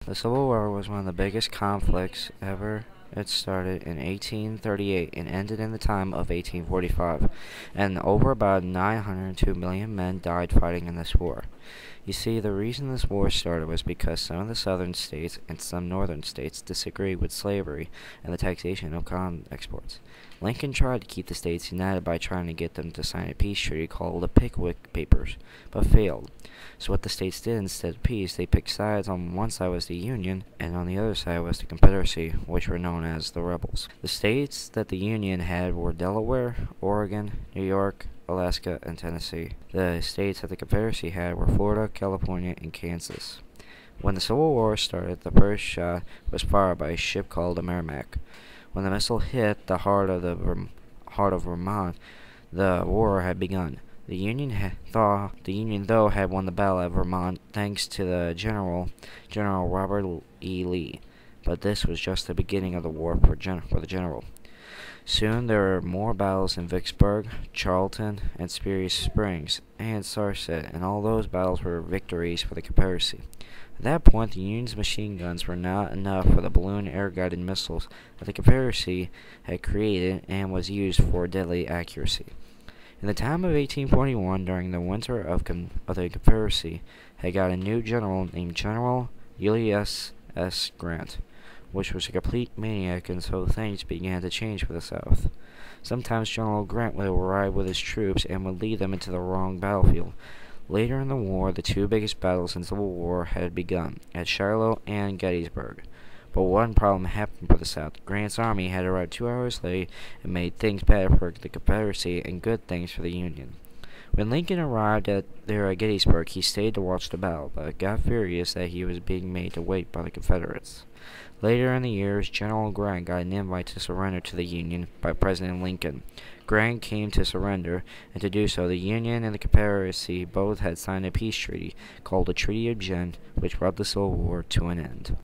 The Civil War was one of the biggest conflicts ever. It started in 1838 and ended in the time of 1845, and over about 902 million men died fighting in this war. You see, the reason this war started was because some of the southern states and some northern states disagreed with slavery and the taxation of cotton exports. Lincoln tried to keep the states united by trying to get them to sign a peace treaty called the Pickwick Papers, but failed. So what the states did instead of peace, they picked sides. On one side was the Union, and on the other side was the Confederacy, which were known as the rebels. The states that the Union had were Delaware, Oregon, New York, Alaska, and Tennessee. The states that the Confederacy had were Florida, California, and Kansas. When the Civil War started, the first shot was fired by a ship called the Merrimac. When the missile hit the heart of Vermont, the war had begun. The Union, though, had won the battle at Vermont thanks to the General Robert E. Lee. But this was just the beginning of the war for the general. Soon there were more battles in Vicksburg, Charleston, and Speary Springs, and Sarset, and all those battles were victories for the Confederacy. At that point, the Union's machine guns were not enough for the balloon air-guided missiles that the Confederacy had created and was used for deadly accuracy. In the time of 1841, during the winter of the Confederacy, had got a new general named General Ulysses S. Grant, which was a complete maniac, and so things began to change for the South. Sometimes General Grant would arrive with his troops and would lead them into the wrong battlefield. Later in the war, the two biggest battles in the Civil War had begun, at Shiloh and Gettysburg. But one problem happened for the South. Grant's army had arrived 2 hours late and made things bad for the Confederacy and good things for the Union. When Lincoln arrived at Gettysburg, he stayed to watch the battle, but got furious that he was being made to wait by the Confederates. Later in the years, General Grant got an invite to surrender to the Union by President Lincoln. Grant came to surrender, and to do so, the Union and the Confederacy both had signed a peace treaty called the Treaty of Ghent, which brought the Civil War to an end.